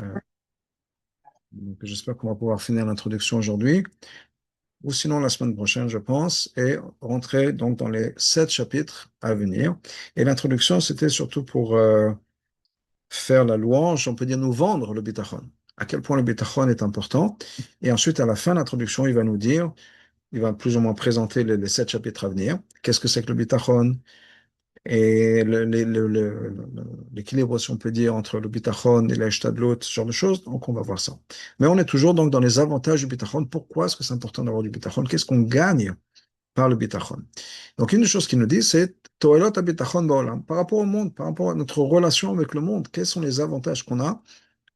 Euh, donc, j'espère qu'on va pouvoir finir l'introduction aujourd'hui, ou sinon la semaine prochaine, je pense, et rentrer donc dans les 7 chapitres à venir. Et l'introduction, c'était surtout pour faire la louange, on peut dire nous vendre le bitachon. À quel point le bitachon est important. Et ensuite, à la fin de l'introduction, il va nous dire, il va plus ou moins présenter les 7 chapitres à venir. Qu'est-ce que c'est que le bitachon? Et l'équilibre, si on peut dire, entre le bitachon et l'ashtadlut, ce genre de choses. Donc, on va voir ça. Mais on est toujours donc dans les avantages du bitachon. Pourquoi est-ce que c'est important d'avoir du bitachon? Qu'est-ce qu'on gagne par le bitachon? Donc, une des choses qu'il nous dit, c'est Toelot bitachon ba'olam. Par rapport au monde, par rapport à notre relation avec le monde, quels sont les avantages qu'on a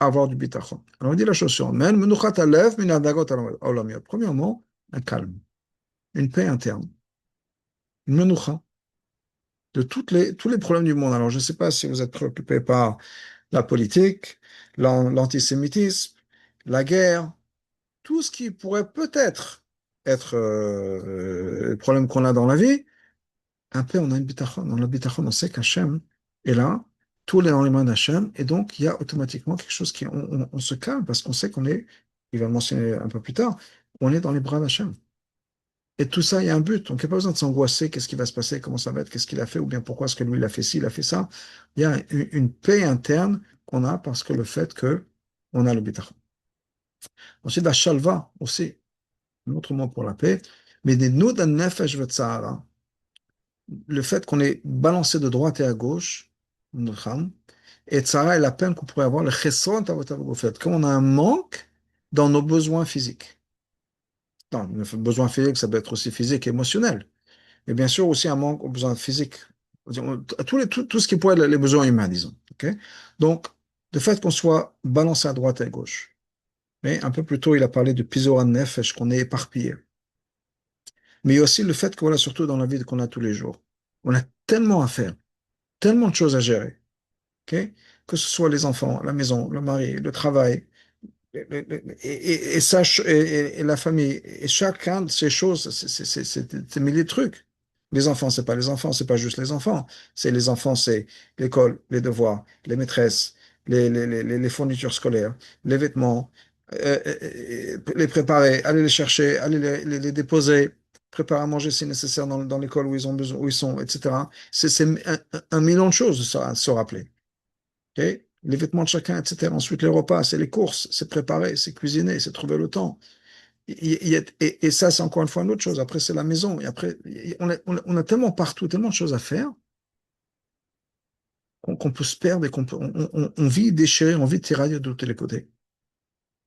à avoir du bitachon? Alors, on dit la chose suivante. Men menuchat alev min hadagot olamiyot. Premièrement, un calme, une paix interne, une menucha de tous les problèmes du monde. Alors, je ne sais pas si vous êtes préoccupé par la politique, l'antisémitisme, la guerre, tout ce qui pourrait peut-être être le problème qu'on a dans la vie. Un peu, on a une bitachon. Dans le bitachon, on sait qu'Hachem est là, tout est dans les mains d'Hachem, et donc il y a automatiquement quelque chose qui, on se calme parce qu'on sait qu'on est, il va le mentionner un peu plus tard, on est dans les bras d'Hachem. Et tout ça, il y a un but. Donc, il n'y a pas besoin de s'angoisser. Qu'est-ce qui va se passer? Comment ça va être? Qu'est-ce qu'il a fait? Ou bien pourquoi est-ce que lui, il a fait ci, il a fait ça? Il y a une paix interne qu'on a parce que le fait que on a le bitachon. Ensuite, la shalva aussi, un autre mot pour la paix. Mais des nous d'un nefesh v'tsahara, le fait qu'on est balancé de droite et à gauche, notre âme, et tsara est la peine qu'on pourrait avoir, le chesron tavot fait, comme on a un manque dans nos besoins physiques. Non, le besoin physique, ça peut être aussi physique et émotionnel. Mais bien sûr aussi un manque aux besoins physiques. Tout ce qui pourrait être les besoins humains, disons. Ok. Donc, le fait qu'on soit balancé à droite et à gauche. Mais un peu plus tôt, il a parlé de pisoran nefesh, qu'on est éparpillé. Mais il y a aussi le fait que, voilà, surtout dans la vie qu'on a tous les jours, on a tellement à faire, tellement de choses à gérer. Ok. Que ce soit les enfants, la maison, le mari, le travail, et la famille, et chacun de ces choses, c'est des milliers de trucs. Les enfants, c'est pas les enfants, c'est pas juste les enfants. C'est les enfants, c'est l'école, les devoirs, les maîtresses, les fournitures scolaires, les vêtements, les préparer, aller les chercher, aller les déposer, préparer à manger si nécessaire dans l'école où ils ont besoin, où ils sont, etc. C'est un million de choses à se rappeler. Ok. Les vêtements de chacun, etc. Ensuite, les repas, c'est les courses, c'est préparer, c'est cuisiner, c'est trouver le temps. Et ça, c'est encore une fois une autre chose. Après, c'est la maison. Et après, on a tellement partout, tellement de choses à faire qu'on peut se perdre et on vit déchiré, on vit tiraillé de tous les côtés.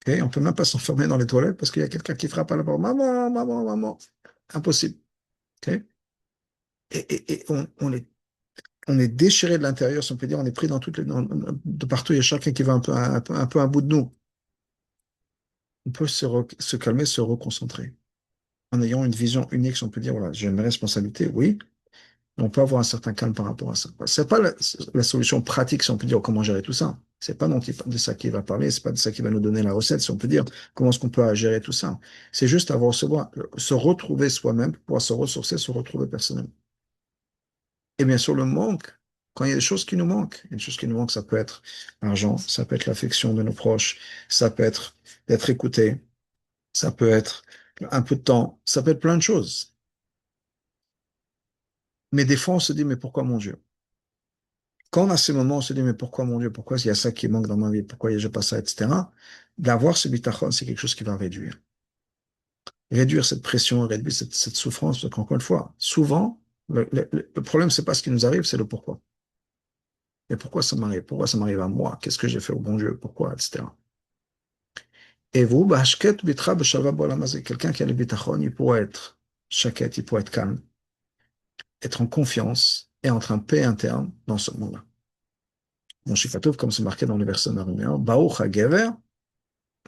Ok. On peut même pas s'enfermer dans les toilettes parce qu'il y a quelqu'un qui frappe à la porte. Maman, maman, maman. Impossible. Ok. Et on est déchiré de l'intérieur, si on peut dire. On est pris dans toutes de partout. Il y a chacun qui va un peu un bout de nous. On peut se calmer, se reconcentrer. En ayant une vision unique, si on peut dire, voilà, j'ai mes responsabilités, oui, mais on peut avoir un certain calme par rapport à ça. C'est pas la solution pratique, si on peut dire, comment gérer tout ça. C'est pas non plus de ça qui va parler, c'est pas de ça qui va nous donner la recette, si on peut dire, comment est-ce qu'on peut gérer tout ça. C'est juste avoir, se retrouver soi-même, pour pouvoir se ressourcer, se retrouver personnellement. Et bien sûr, le manque, quand il y a des choses qui nous manquent, une chose qui nous manque, ça peut être l'argent, ça peut être l'affection de nos proches, ça peut être d'être écouté, ça peut être un peu de temps, ça peut être plein de choses. Mais des fois, on se dit, mais pourquoi mon Dieu? Quand on a ces moments, on se dit, mais pourquoi mon Dieu? Pourquoi il y a ça qui manque dans ma vie? Pourquoi j'ai pas ça, etc. D'avoir ce bitachon, c'est quelque chose qui va réduire. Réduire cette pression, réduire cette souffrance. Donc, encore une fois, souvent, le problème, c'est pas ce qui nous arrive, c'est le pourquoi. Et pourquoi ça m'arrive? Pourquoi ça m'arrive à moi? Qu'est-ce que j'ai fait au bon Dieu? Pourquoi? Etc. Et vous, bah, shket bitra b'shalva b'olam hazeh. Quelqu'un qui a le bitachon, il pourrait être shaket, il pourrait être calme, être en confiance et entre en paix interne dans ce monde-là. Mon Shikatov, comme c'est marqué dans le verset numéro 1, Baruch HaGever,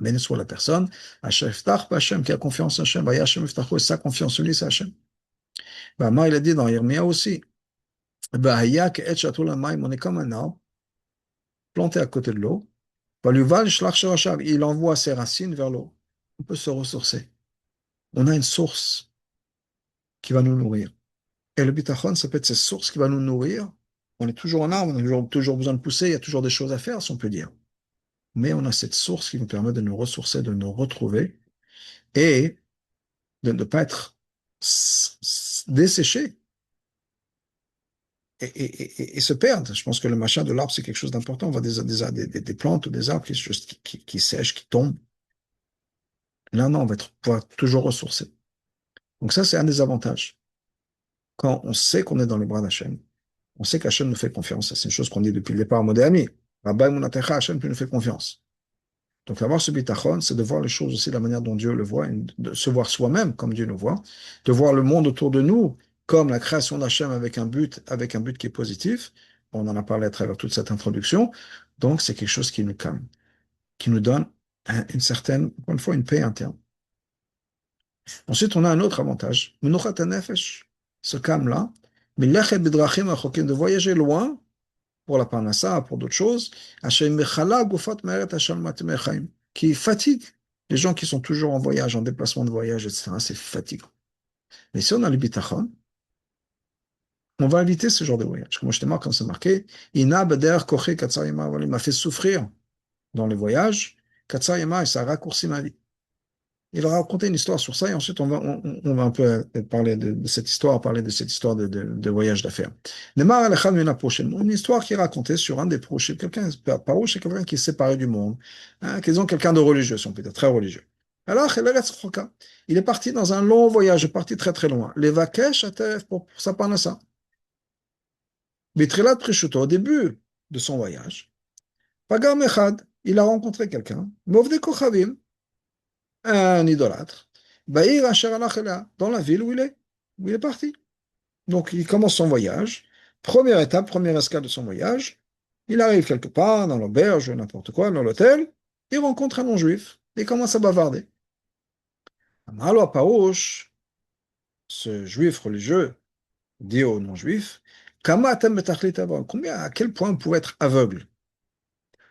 béni soit la personne, Asher Iftach Hashem, qui a confiance en Hashem, Vaya Hashem Iftachu, et sa confiance en lui, c'est Hashem. Bah, il a dit dans Yirmia aussi, Bahaya Ke'et Shatul Hamayim, on est comme un arbre planté à côté de l'eau, Valuval Shlach Shorashav, il envoie ses racines vers l'eau. On peut se ressourcer. On a une source qui va nous nourrir. Et le bitachon, ça peut être cette source qui va nous nourrir. On est toujours en arbre, on a toujours besoin de pousser, il y a toujours des choses à faire, si on peut dire. mais on a cette source qui nous permet de nous ressourcer, de nous retrouver et de ne pas être desséché et se perdre. Je pense que le machin de l'arbre, c'est quelque chose d'important. On voit des plantes ou des arbres qui sèchent, qui tombent. Là, non, on va être pouvoir toujours ressourcer. Donc ça, c'est un des avantages. Quand on sait qu'on est dans les bras d'Hachem, on sait qu'Hachem nous fait confiance. C'est une chose qu'on dit depuis le départ à Modéami. Rabbi Munatecha, Hachem nous fait confiance. Donc avoir ce bitachon, c'est de voir les choses aussi de la manière dont Dieu le voit, et de se voir soi-même comme Dieu nous voit, de voir le monde autour de nous comme la création d'Hachem avec un but qui est positif. On en a parlé à travers toute cette introduction. Donc c'est quelque chose qui nous calme, qui nous donne une certaine, encore une fois, une paix interne. Ensuite, on a un autre avantage. Menuchat hanefesh, ce calme-là, mais de voyager loin pour la parnassa, pour d'autres choses, qui fatigue les gens qui sont toujours en voyage, en déplacement de voyage, etc. C'est fatigant. Mais si on a le bitachon, on va éviter ce genre de voyage. Comme justement, quand c'est marqué, il m'a fait souffrir dans les voyages, et ça a raccourci ma vie. Il va raconter une histoire sur ça et ensuite on va un peu parler de cette histoire, parler de cette histoire de voyage d'affaires. Une histoire qui est racontée sur un des proches, quelqu'un, Parouche, c'est quelqu'un qui est séparé du monde, hein, disons quelqu'un de religieux, si on peut dire, très religieux. Alors, il est parti dans un long voyage, parti très très loin. Les Vakesh pour sa parnassa. Bitrilat Prishuto, au début de son voyage, Pagar Mechad, il a rencontré quelqu'un, Movde Kochavim, un idolâtre, Bahir Asher Alach Elea, dans la ville où il est parti. Donc il commence son voyage. Première étape, première escale de son voyage. Il arrive quelque part, dans l'auberge, n'importe quoi, dans l'hôtel. Il rencontre un non-juif. Il commence à bavarder. Alors Parouche, ce juif religieux, dit au non-juif, combien, à quel point vous pouvez être aveugle?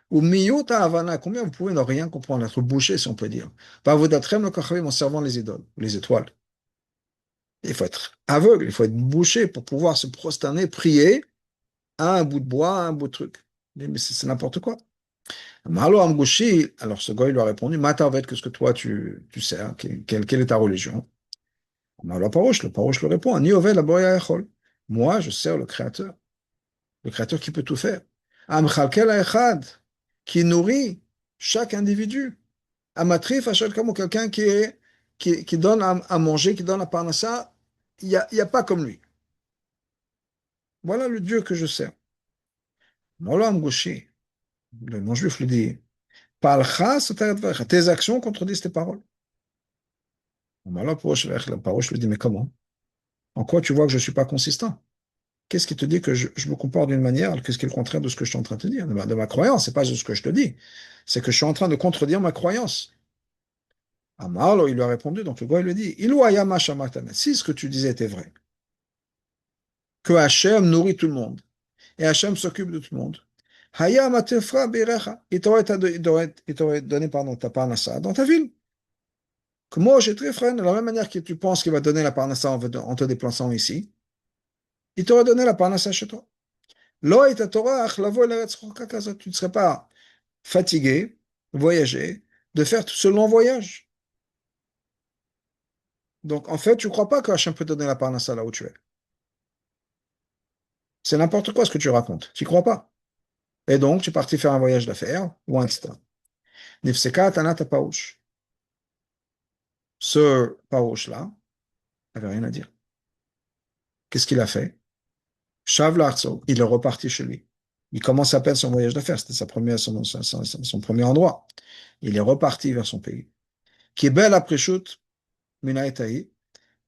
Ou miyota havana, combien vous pouvez ne rien comprendre, être bouché, si on peut dire. Par vous d'atrem le kachavim en servant les idoles, les étoiles. Il faut être aveugle, il faut être bouché pour pouvoir se prosterner, prier à un bout de bois, à un bout de truc. Mais c'est n'importe quoi. Malo Amgouchi, alors ce gars, il lui a répondu, Matarvet, qu'est-ce que toi tu sais, hein, quelle est ta religion? Malo le Parosh le répond, Ani Ovel Aboya Echol. Moi, je sers le Créateur qui peut tout faire. Amchalkel Echad, qui nourrit chaque individu. Amatrif Hachel Kamo, quelqu'un qui donne à manger, qui donne à parnassa, il y a pas comme lui. Voilà le Dieu que je sers. Malo Amgouchi, le non-juif lui dit, tes actions contredisent tes paroles. Alors, le Parosh lui dit, mais comment? En quoi tu vois que je ne suis pas consistant? Qu'est-ce qui te dit que je me comporte d'une manière, qu'est-ce qui est le contraire de ce que je suis en train de te dire, de ma croyance, c'est pas juste ce que je te dis, c'est que je suis en train de contredire ma croyance. Amalo, il lui a répondu, donc le gars, il lui dit, si ce que tu disais était vrai, que Hachem nourrit tout le monde, et Hachem s'occupe de tout le monde, il t'aurait donné pardon, ta parnassa dans ta ville. Que moi, j'ai très frère, de la même manière que tu penses qu'il va donner la parnassa en te déplaçant ici, il t'aurait donné la parnassa chez toi. Lo et Torah, tu ne serais pas fatigué, voyager, de faire ce long voyage. Donc, en fait, tu ne crois pas que Hachem peut te donner la parnassa là où tu es. C'est n'importe quoi ce que tu racontes. Tu n'y crois pas. Et donc, tu es parti faire un voyage d'affaires, ou un etc. Nifseka Tanata Paouche. Ce Paouche-là n'avait rien à dire. Qu'est-ce qu'il a fait? Shav Larzo, il est reparti chez lui. Il commence à peine son voyage d'affaires, c'était son premier endroit. Il est reparti vers son pays. Qui est belle après chute, Minaïtaï,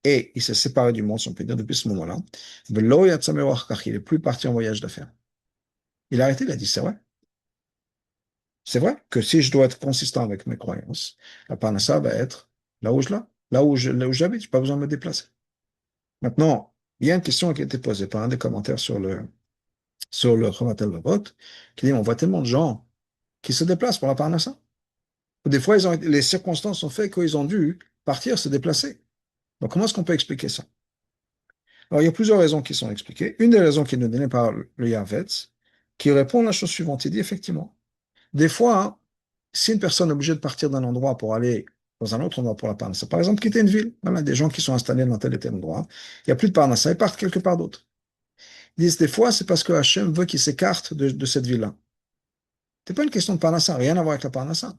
et il s'est séparé du monde, si on peut dire, depuis ce moment-là. Il n'est plus parti en voyage d'affaires. Il a arrêté, il a dit, c'est vrai. C'est vrai que si je dois être consistant avec mes croyances, la parnassa va être là où j'habite, je n'ai pas besoin de me déplacer. Maintenant, il y a une question qui a été posée par un des commentaires sur le Chomatel Vavot, qui dit, on voit tellement de gens qui se déplacent pour la parnassa. Des fois, les circonstances ont fait qu'ils ont dû partir, se déplacer. Donc, comment est-ce qu'on peut expliquer ça? Alors, il y a plusieurs raisons qui sont expliquées. Une des raisons qui est donnée par le Yavetz, qui répond à la chose suivante. Il dit effectivement, des fois, hein, si une personne est obligée de partir d'un endroit pour aller dans un autre endroit pour la parnassa, par exemple, quitter une ville, voilà, des gens qui sont installés dans tel et tel endroit, il n'y a plus de parnassa, ils partent quelque part d'autre. Ils disent des fois, c'est parce que Hachem veut qu'ils s'écartent de cette ville-là. C'est pas une question de parnassa, rien à voir avec la parnassa.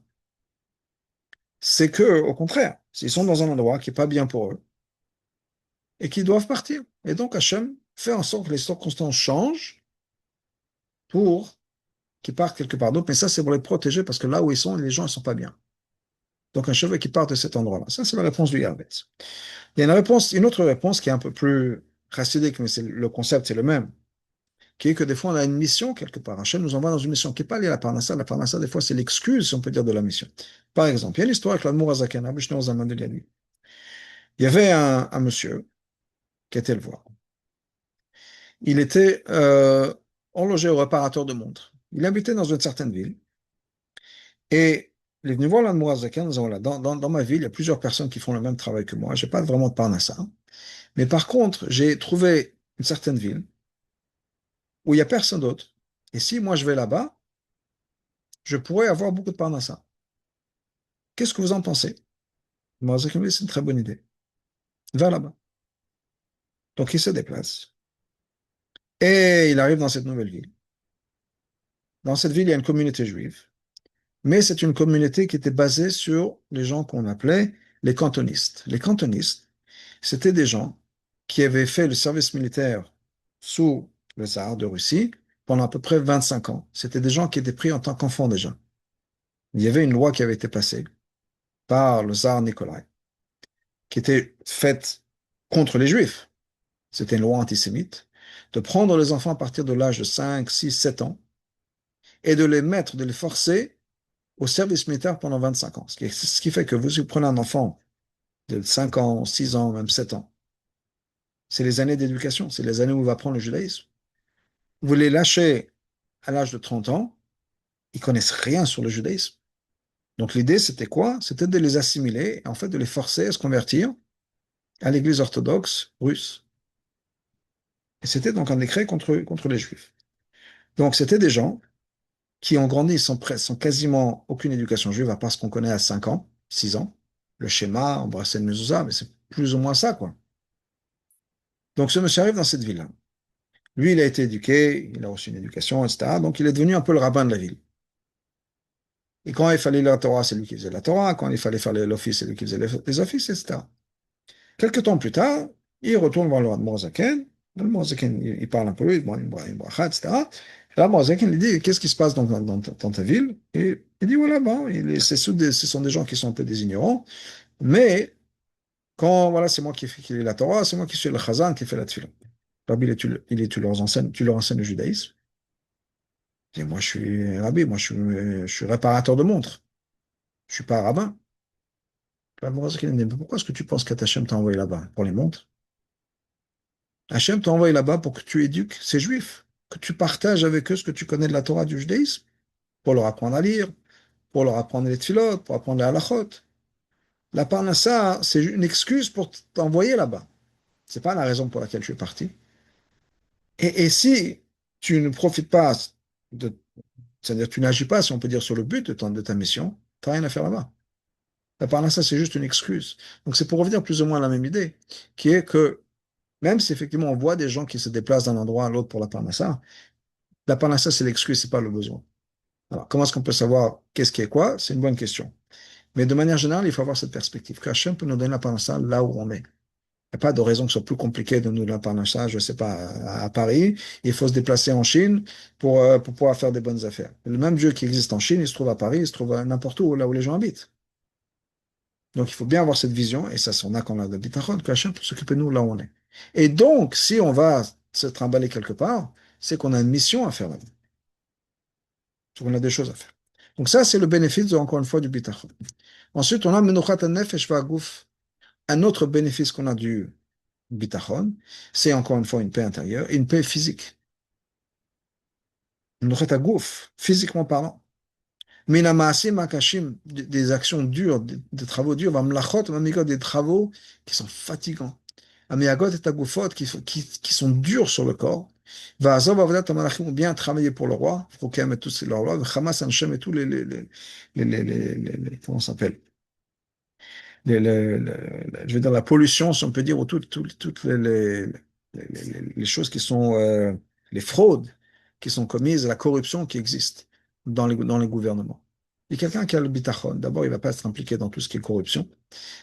C'est que, au contraire, s'ils sont dans un endroit qui n'est pas bien pour eux et qu'ils doivent partir. Et donc Hachem fait en sorte que les circonstances changent pour qu'ils partent quelque part d'autre. Mais ça, c'est pour les protéger parce que là où ils sont, les gens ne sont pas bien. Donc Hachem veut qu'ils partent de cet endroit-là. Ça, c'est la réponse du Yahweh. Il y a une autre réponse qui est un peu plus chassidique, mais le concept, c'est le même, qui est que des fois, on a une mission quelque part. Hachem nous envoie dans une mission qui n'est pas liée à la parnassa. La parnassa, des fois, c'est l'excuse, si on peut dire, de la mission. Par exemple, il y a une histoire avec l'Admour Azaken, Abishnour Zaman de Liani. Il y avait un monsieur qui était le voir. Il était horloger ou réparateur de montres. Il habitait dans une certaine ville. Et il est venu voir l'Admour Azaken en disant, voilà, dans ma ville, il y a plusieurs personnes qui font le même travail que moi. Je n'ai pas vraiment de parnassa. Mais par contre, j'ai trouvé une certaine ville où il n'y a personne d'autre. Et si moi je vais là-bas, je pourrais avoir beaucoup de parnassa. Qu'est-ce que vous en pensez? Moazek me dit, c'est une très bonne idée. Va là-bas. Donc il se déplace. Et il arrive dans cette nouvelle ville. Dans cette ville, il y a une communauté juive. Mais c'est une communauté qui était basée sur les gens qu'on appelait les cantonistes. Les cantonistes, c'était des gens qui avaient fait le service militaire sous le tsar de Russie pendant à peu près 25 ans. C'était des gens qui étaient pris en tant qu'enfants déjà. Il y avait une loi qui avait été passée par le tsar Nicolas, qui était faite contre les Juifs. C'était une loi antisémite, de prendre les enfants à partir de l'âge de 5, 6, 7 ans et de les forcer au service militaire pendant 25 ans. Ce qui fait que vous prenez un enfant de 5 ans, 6 ans, même 7 ans, c'est les années d'éducation, c'est les années où il va apprendre le judaïsme. Vous les lâchez à l'âge de 30 ans, ils connaissent rien sur le judaïsme. Donc l'idée, c'était quoi? C'était de les assimiler, et en fait de les forcer à se convertir à l'église orthodoxe russe. Et c'était donc un décret contre les juifs. Donc c'était des gens qui ont grandi sans quasiment aucune éducation juive, à part ce qu'on connaît à 5 ans, 6 ans. Le schéma, embrasser le mezouza, mais c'est plus ou moins ça, quoi. Donc ce monsieur arrive dans cette ville-là. Lui, il a été éduqué, il a reçu une éducation, etc. Donc il est devenu un peu le rabbin de la ville. Et quand il fallait lire la Torah, c'est lui qui faisait la Torah. Quand il fallait faire l'office, c'est lui qui faisait les offices, etc. Quelques temps plus tard, il retourne voir le Mozaken. Le Mozaken, il parle un peu, il bracha, etc. Et là, Mozaken lui dit, qu'est-ce qui se passe dans ta ville? Et il dit, voilà, bon, ce sont des gens qui sont un peu des ignorants, mais quand, voilà, c'est moi qui lis la Torah, c'est moi qui suis le Chazan, qui fait la Tfila. Rabbi, tu leur enseignes le judaïsme. Et moi, je suis Rabbi, je suis réparateur de montres. Je suis pas rabbin. Le Mozaken dit, mais pourquoi est-ce que tu penses qu'Hachem t'a envoyé là-bas? Pour les montres? Hachem t'a envoyé là-bas pour que tu éduques ces juifs, que tu partages avec eux ce que tu connais de la Torah du judaïsme, pour leur apprendre à lire, pour leur apprendre les tfilot, pour apprendre les halachot. La parnassa, c'est une excuse pour t'envoyer là-bas. C'est pas la raison pour laquelle je suis parti. Et si tu ne profites pas de, c'est-à-dire tu n'agis pas, si on peut dire, sur le but de ta mission, tu n'as rien à faire là-bas. La parnassa, c'est juste une excuse. Donc c'est pour revenir plus ou moins à la même idée, qui est que même si effectivement on voit des gens qui se déplacent d'un endroit à l'autre pour la parnassa, c'est l'excuse, c'est pas le besoin. Alors, comment est-ce qu'on peut savoir qu'est-ce qui est quoi? C'est une bonne question. Mais de manière générale, il faut avoir cette perspective, que Hachem peut nous donner la parnassa là où on est. Il n'y a pas de raison que ce soit plus compliqué de nous donner la parnassa, je ne sais pas, à Paris. Il faut se déplacer en Chine pour pouvoir faire des bonnes affaires. Le même Dieu qui existe en Chine, il se trouve à Paris, il se trouve n'importe où, là où les gens habitent. Donc, il faut bien avoir cette vision, et ça, on a quand on a de bitachon, que Hachem peut s'occuper de nous là où on est. Et donc, si on va se trimballer quelque part, c'est qu'on a une mission à faire là-bas. On a des choses à faire. Donc ça, c'est le bénéfice, encore une fois, du bitachon. Ensuite, on a menuchat nefesh va'guf. Un autre bénéfice qu'on a du bitachon, c'est encore une fois une paix intérieure et une paix physique. Menuchat haguf, physiquement parlant. Mina ma'asim makashim, des actions dures, des travaux durs, vamlachot, vamigot, des travaux qui sont fatigants. Amiagot et agufot, qui sont durs sur le corps. Va'azov avodat hamalachim, ou bien travailler pour le roi, Rokem et tous les rois, Hamas, Anshem et tous comment ça s'appelle? Je veux dire, la pollution, si on peut dire, ou toutes les choses qui sont, les fraudes qui sont commises, la corruption qui existe dans les gouvernements. Et quelqu'un qui a le bitachon, d'abord, il ne va pas être impliqué dans tout ce qui est corruption.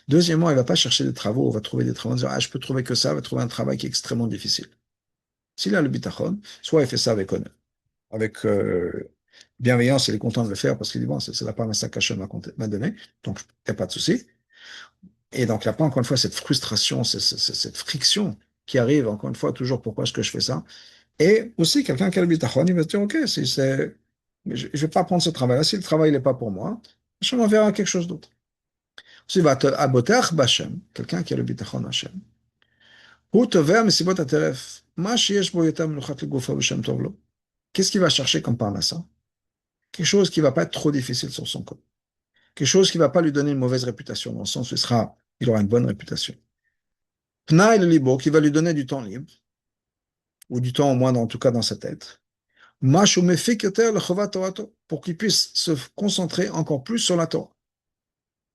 Deuxièmement, il ne va pas chercher des travaux, il va trouver des travaux, en disant, ah, je peux trouver que ça, il va trouver un travail qui est extrêmement difficile. S'il a le bitachon, soit il fait ça avec honneur, avec bienveillance, il est content de le faire parce qu'il dit, bon, c'est la part de ça qu'Hachem m'a donné, donc il n'y a pas de souci. Et donc, il n'y a pas encore une fois cette frustration, cette friction qui arrive, encore une fois, toujours pourquoi est-ce que je fais ça. Et aussi, quelqu'un qui a le bitachon, il va se dire, OK, si c'est, je ne vais pas prendre ce travail-là. Si le travail n'est pas pour moi, je m'enverrai à quelque chose d'autre. Si va te abotach b'Hashem, quelqu'un qui a le bitachon Hashem, ou tover mesibot hateref, ma sheyesh bo yotam menuchat legufo b'Shem tov lo. Qu'est-ce qu'il va chercher comme parnassa? Quelque chose qui ne va pas être trop difficile sur son corps. Quelque chose qui ne va pas lui donner une mauvaise réputation, dans le sens où il aura une bonne réputation. Pnaï le libo, qui va lui donner du temps libre, ou du temps au moins, en tout cas dans sa tête. Mashu mefikyoter le chovat torato, pour qu'il puisse se concentrer encore plus sur la Torah.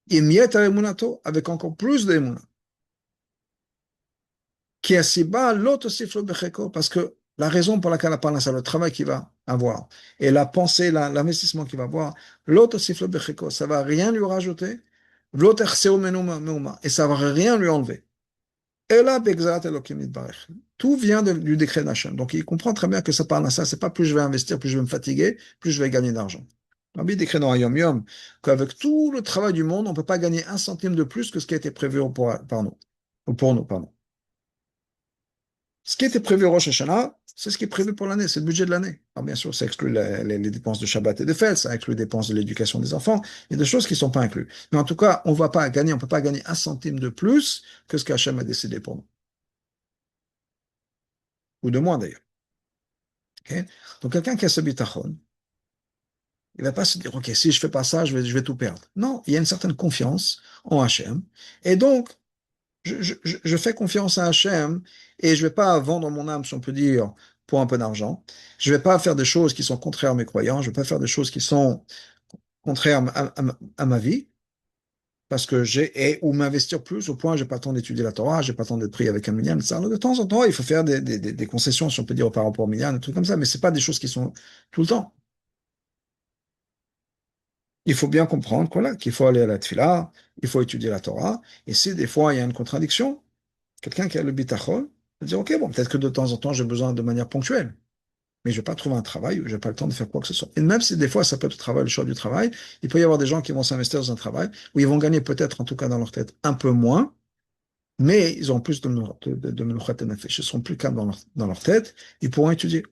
Et miet emunato, avec encore plus d'émuna. Qui est si bas, l'autre siflo becheko, parce que la raison pour laquelle la parnassa, le travail qu'il va avoir, et la pensée, l'investissement qu'il va avoir, l'autre siflo becheko, ça va rien lui rajouter, l'autre et ça va rien lui enlever. Et là, tout vient du décret d'Hachem. Donc, il comprend très bien que ça parle à ça. C'est pas plus je vais investir, plus je vais me fatiguer, plus je vais gagner d'argent. Rabbi décret dans Yom Yom qu'avec tout le travail du monde, on ne peut pas gagner un centime de plus que ce qui a été prévu par nous. Ou pour nous, pardon. Ce qui était prévu au Rosh Hashanah, c'est ce qui est prévu pour l'année, c'est le budget de l'année. Alors bien sûr, ça exclut les dépenses de Shabbat et de fêtes, ça inclut les dépenses de l'éducation des enfants, il y a des choses qui ne sont pas incluses. Mais en tout cas, on ne peut pas gagner un centime de plus que ce qu'Hachem a décidé pour nous. Ou de moins d'ailleurs. Okay. Donc quelqu'un qui a ce bitachon, il ne va pas se dire, OK, si je ne fais pas ça, je vais tout perdre. Non, il y a une certaine confiance en Hachem. Et donc, je fais confiance à Hachem et je ne vais pas vendre mon âme, si on peut dire, pour un peu d'argent. Je ne vais pas faire des choses qui sont contraires à mes croyances. Je ne vais pas faire des choses qui sont contraires à ma vie. Parce que ou m'investir plus au point, j'ai pas le temps d'étudier la Torah, j'ai pas le temps d'être pris avec un minyan, ça. De temps en temps, il faut faire des concessions, si on peut dire, par rapport au minyan, des trucs comme ça, mais c'est pas des choses qui sont tout le temps. Il faut bien comprendre qu'il faut aller à la tefila, il faut étudier la Torah, et si des fois il y a une contradiction, quelqu'un qui a le bitachon, va dire, OK, bon, peut-être que de temps en temps, j'ai besoin de manière ponctuelle, mais je vais pas trouver un travail où j'ai pas le temps de faire quoi que ce soit. Et même si des fois, ça peut être le travail, le choix du travail, il peut y avoir des gens qui vont s'investir dans un travail où ils vont gagner peut-être, en tout cas dans leur tête, un peu moins, mais ils ont plus de menouchat et nefesh, ils seront plus calmes dans leur tête, ils pourront étudier.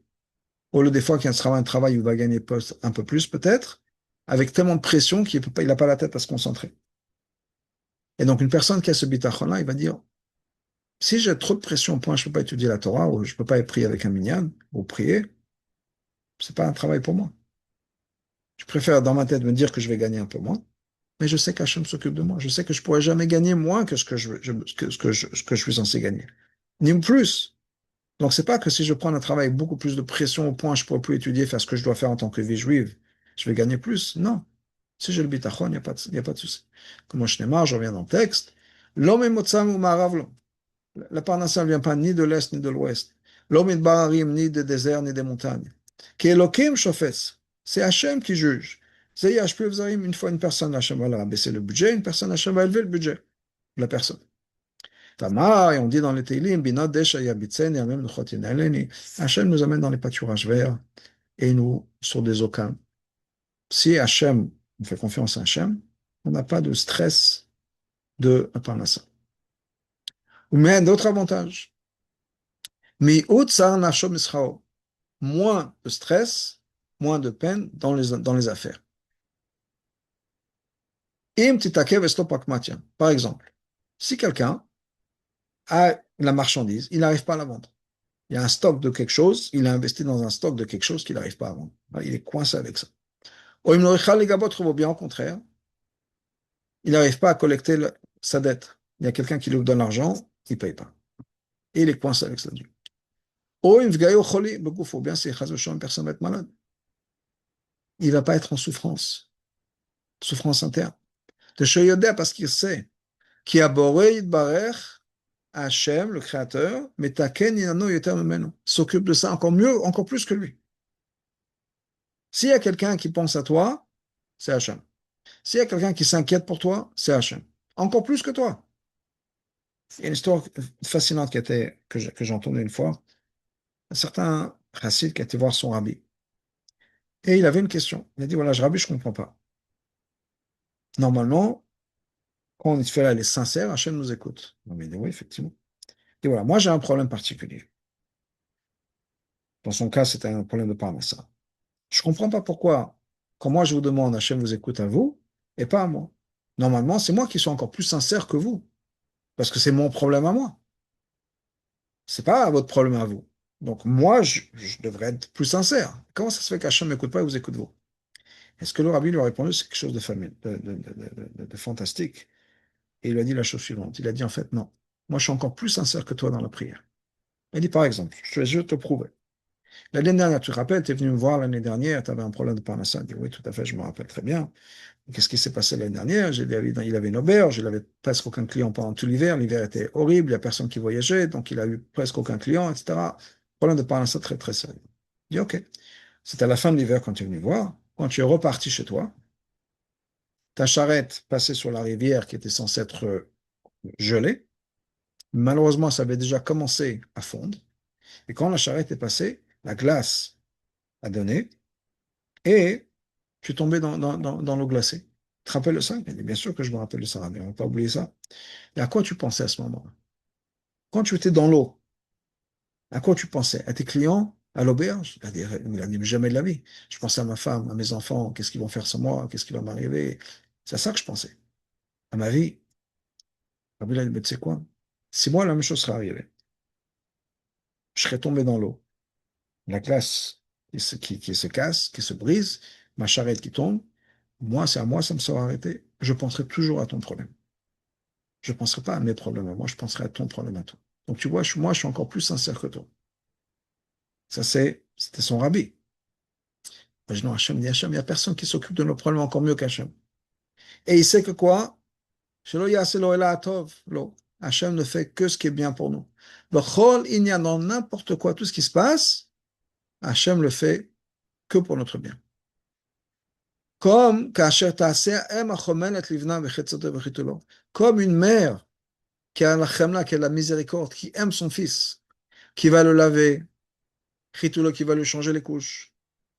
Au lieu des fois qu'il y a un travail où il va gagner un peu plus peut-être, avec tellement de pression qu'il n'a pas la tête à se concentrer. Et donc une personne qui a ce bitachon-là, il va dire, si j'ai trop de pression au point je ne peux pas étudier la Torah, ou je ne peux pas être prié avec un minyan, ou prier, c'est pas un travail pour moi. Je préfère dans ma tête me dire que je vais gagner un peu moins, mais je sais qu'Hachem s'occupe de moi. Je sais que je ne pourrai jamais gagner moins que ce que je suis censé gagner. Ni plus. Donc, c'est pas que si je prends un travail avec beaucoup plus de pression au point, je ne pourrai plus étudier, faire ce que je dois faire en tant que vie juive, je vais gagner plus. Non. Si j'ai le bitachon, il n'y a pas de souci. Comme je je reviens dans le texte. L'homme est motsam ou marav. La parnassa ne vient pas ni de l'est ni de l'ouest. L'homme est bararim, ni des déserts ni des montagnes. Qui Elohim shofetz. C'est Hachem qui juge. C'est Yashpiv Zarim, une fois une personne, Hachem va baisser le budget, une personne, Hachem va élever le budget de la personne. Tamar, et on dit dans les Teilim, Binot Desha Yabitzen, Yamem Nuchot Yinaleni. Hachem nous amène dans les pâturages verts et nous sur des eaux calmes. Si Hachem, on fait confiance à Hachem, on n'a pas de stress de Parnassa. Mais d'autres avantages. Moins de stress, moins de peine dans les affaires. Par exemple, si quelqu'un a la marchandise, il n'arrive pas à la vendre. Il y a un stock de quelque chose, il a investi dans un stock de quelque chose qu'il n'arrive pas à vendre. Il est coincé avec ça. Ou bien au contraire, il n'arrive pas à collecter sa dette. Il y a quelqu'un qui lui donne l'argent, il ne paye pas. Et il est coincé avec sa dette. Ou ou bien si une personne va être malade. Il ne va pas être en souffrance, souffrance interne. De Shoyodea, parce qu'il sait, qui a boré Yitbarech, Hachem, le créateur, mais Taken Inano Yoter Memenu, s'occupe de ça encore mieux, encore plus que lui. S'il y a quelqu'un qui pense à toi, c'est Hachem. S'il y a quelqu'un qui s'inquiète pour toi, c'est Hachem. Encore plus que toi. Il y a une histoire fascinante que j'ai entendue une fois. Un certain chassid qui a été voir son rabbi. Et il avait une question. Il a dit, voilà, rabbi, je ne comprends pas. Normalement, quand on fait là, les sincères, Hachem nous écoute. On il dit, oui, effectivement. Et voilà, moi j'ai un problème particulier. Dans son cas, c'était un problème de parnassa. Je ne comprends pas pourquoi, quand moi je vous demande, Hachem vous écoute à vous, et pas à moi. Normalement, c'est moi qui suis encore plus sincère que vous, parce que c'est mon problème à moi. C'est pas votre problème à vous. Donc moi, je devrais être plus sincère. Comment ça se fait qu'Hachem ne m'écoute pas et vous écoute vous? Est-ce que le rabbi lui a répondu, c'est quelque chose de, de fantastique. Et il lui a dit la chose suivante. Il a dit en fait, non. Moi, je suis encore plus sincère que toi dans la prière. Il dit par exemple, je vais te prouver. L'année dernière, tu te rappelles, tu es venu me voir l'année dernière, tu avais un problème de parnassa. Il dit oui, tout à fait, je me rappelle très bien. Qu'est-ce qui s'est passé l'année dernière? Il avait une auberge, il avait presque aucun client pendant tout l'hiver. L'hiver était horrible, il n'y a personne qui voyageait, donc il a eu presque aucun client, etc. Problème de parnassa très, très sérieux. Il dit ok. C'était à la fin de l'hiver quand tu es venu voir. Quand tu es reparti chez toi, ta charrette passait sur la rivière qui était censée être gelée. Malheureusement, ça avait déjà commencé à fondre. Et quand la charrette est passée, la glace a donné et tu es tombé dans l'eau glacée. Tu te rappelles de ça? Il dit, bien sûr que je me rappelle de ça, mais on ne va pas oublier ça. Et à quoi tu pensais à ce moment-là? Quand tu étais dans l'eau, à quoi tu pensais? À tes clients? À l'auberge? Il a dit, jamais de la vie. Je pensais à ma femme, à mes enfants, qu'est-ce qu'ils vont faire sans moi, qu'est-ce qui va m'arriver. C'est à ça que je pensais. À ma vie. Rabbi il a dit, mais tu sais quoi? Si moi, la même chose serait arrivée, je serais tombé dans l'eau, la glace qui se casse, qui se brise, ma charrette qui tombe, moi, c'est à moi, ça me sera arrêté. Je penserai toujours à ton problème. Je ne penserai pas à mes problèmes à moi, je penserai à ton problème à toi. Donc tu vois, moi, je suis encore plus sincère que toi. Ça, c'était son rabbi. Imaginons Hachem, dit Hachem, il n'y a personne qui s'occupe de nos problèmes encore mieux qu'Hachem. Et il sait que quoi? Hachem ne fait que ce qui est bien pour nous. Il y a dans n'importe quoi, tout ce qui se passe, Hachem le fait que pour notre bien. Comme comme une mère qui a la chemla, qui a la miséricorde, qui aime son fils, qui va le laver, chitulo, qui va lui changer les couches,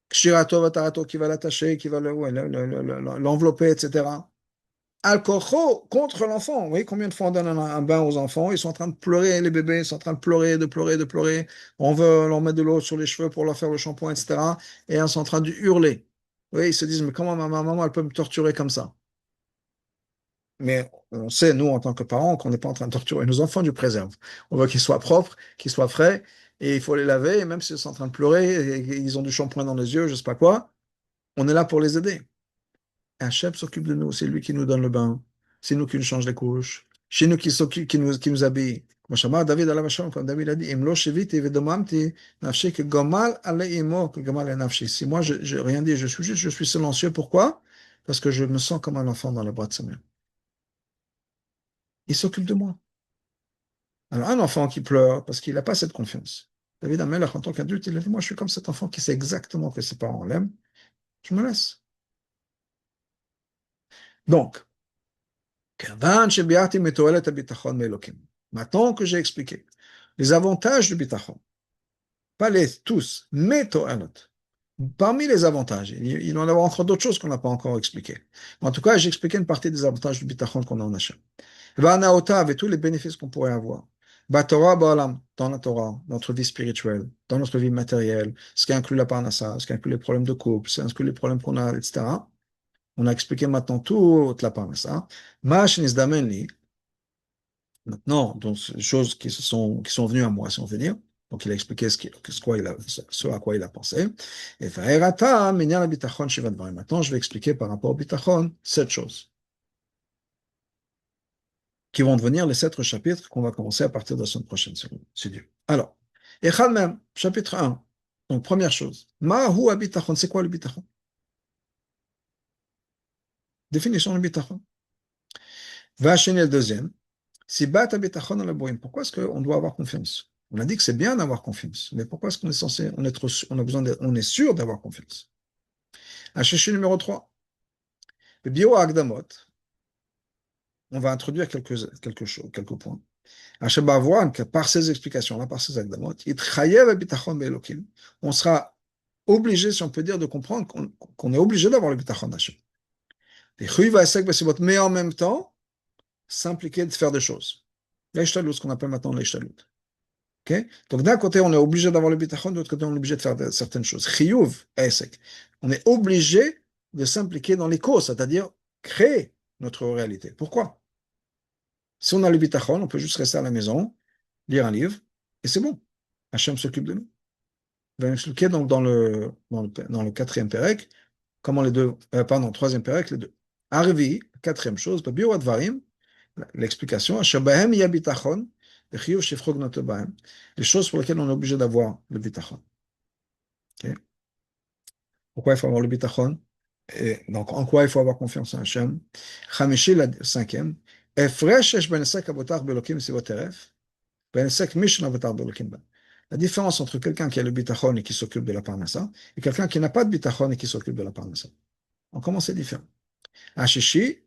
kshirato vatarato, qui va l'attacher, qui va l'envelopper, etc. Al-Kocho contre l'enfant. Vous voyez combien de fois on donne un bain aux enfants? Ils sont en train de pleurer, les bébés, ils sont en train de pleurer, de pleurer, de pleurer. On veut leur mettre de l'eau sur les cheveux pour leur faire le shampoing, etc. Et ils sont en train de hurler. Oui, ils se disent, mais comment ma maman, elle peut me torturer comme ça? Mais on sait, nous, en tant que parents, qu'on n'est pas en train de torturer nos enfants, du préserve. On veut qu'ils soient propres, qu'ils soient frais, et il faut les laver, et même s'ils sont en train de pleurer, et ils ont du shampoing dans les yeux, je sais pas quoi, on est là pour les aider. Hachem s'occupe de nous, c'est lui qui nous donne le bain, c'est nous qui nous change les couches, c'est nous qui s'occupe, qui nous habille. Comme David comme David a dit, Imlo sheviti vedomamti nafshi que gomal ale imo que gomal nafshi. Si moi je rien dit, je suis silencieux. Pourquoi? Parce que je me sens comme un enfant dans les bras de sa mère. Il s'occupe de moi. Alors un enfant qui pleure parce qu'il n'a pas cette confiance. David Amelach, en tant qu'adulte, il a dit, moi je suis comme cet enfant qui sait exactement que ses parents l'aiment, je me laisse. Donc, maintenant que j'ai expliqué les avantages du bitachon, pas les tous, mais to'anot. Parmi les avantages, il en y a encore d'autres choses qu'on n'a pas encore expliquées. En tout cas, j'ai expliqué une partie des avantages du bitachon qu'on a en Hachem. Avec tous les bénéfices qu'on pourrait avoir. Torah ba'olam, dans la Torah, dans notre vie spirituelle, dans notre vie matérielle, ce qui inclut la parnassa, ce qui inclut les problèmes de couple, ce qui inclut les problèmes qu'on a, etc. On a expliqué maintenant toute la parnassa. Maintenant, donc, ces choses qui sont venues à moi, si on veut dire. Donc, il a expliqué ce à quoi il a pensé. Et maintenant, je vais expliquer par rapport au bitachon 7 choses qui vont devenir les 7 chapitres qu'on va commencer à partir de la semaine prochaine, c'est Dieu. Alors, Echad même, chapitre 1. Donc, première chose. Mahu habitachon, c'est quoi le bitachon? Définition du bitachon. Va enchaîner le deuxième. Si bat habitachon à la bohème, pourquoi est-ce qu'on doit avoir confiance? On a dit que c'est bien d'avoir confiance, mais pourquoi est-ce qu'on est censé, on a besoin on est sûr d'avoir confiance? Un chichi numéro 3. Le bio agdamot, on va introduire quelque chose, quelques points. Hachem que par ces explications-là, par ces agdamot, on sera obligé, si on peut dire, de comprendre qu'on est obligé d'avoir le bitachon d'Hachem. Mais en même temps, s'impliquer de faire des choses. L'Eishtalut, ce qu'on appelle maintenant l'Eishtalut. Okay? Donc d'un côté, on est obligé d'avoir le bitachon, de l'autre côté, on est obligé de faire certaines choses. Chiyuv, Esek. On est obligé de s'impliquer dans les causes, c'est-à-dire créer notre réalité. Pourquoi? Si on a le bitachon, on peut juste rester à la maison, lire un livre, et c'est bon. Hachem s'occupe de nous. Il va expliquer donc dans le quatrième pérec, comment les deux, pardon, troisième pérec, les deux. Arvi, quatrième chose, Bio-Advarim, l'explication, Shabahem Yabitachon, les choses pour lesquelles on est obligé d'avoir le bitachon. Okay? Pourquoi il faut avoir le bitachon? Et donc, en quoi il faut avoir confiance en Hachem? Chamishi, la cinquième, Efresh esh ben esek abotar belokim sivoteref, ben esek mish abotar belokim ben. La différence entre quelqu'un qui a le bitachon et qui s'occupe de la parnassa, et quelqu'un qui n'a pas de bitachon et qui s'occupe de la parnassa. Donc, comment c'est différent? Hashishi,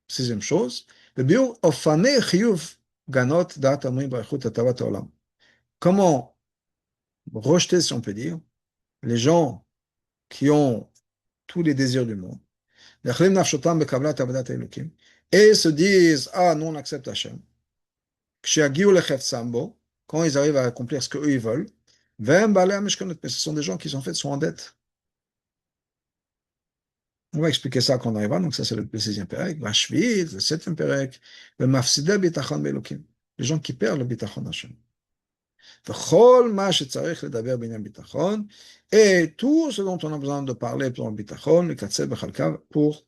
sixième chose, le bio ofane chiyuv ganot da'at amri b'achut atavat olam. Comment rejeter, si on peut dire, les gens qui ont tous les désirs du monde, et se disent, ah, nous on accepte Hachem. Quand ils arrivent à accomplir ce qu'eux ils veulent, ce sont des gens qui en fait sont en dette. On va expliquer ça quand on arrivera. Donc ça c'est le sixième pérec, le septième pérec, le mafsida bitachon belokim, les gens qui perdent le bitachon Hachem. Et tout ce dont on a besoin de parler pour le bitachon, le katsel b'chalkav, pour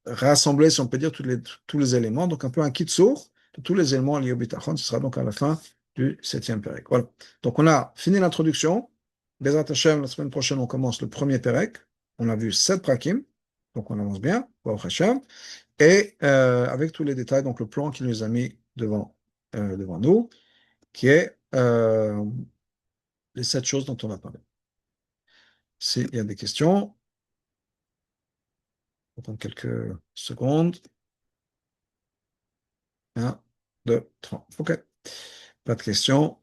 rassembler, si on peut dire, tous les éléments. Donc un peu un kitsour de tous les éléments liés au bitachon. Ce sera donc à la fin du septième pérec. Voilà. Donc on a fini l'introduction. Bezrat Hashem, la semaine prochaine, on commence le premier pérec. On a vu 7 prakim. Donc on avance bien. Baruch Hashem. Et avec tous les détails, donc le plan qu'il nous a mis devant nous, qui est les 7 choses dont on va parler. S'il y a des questions, on attend quelques secondes. 1, 2, 3. OK. Pas de questions.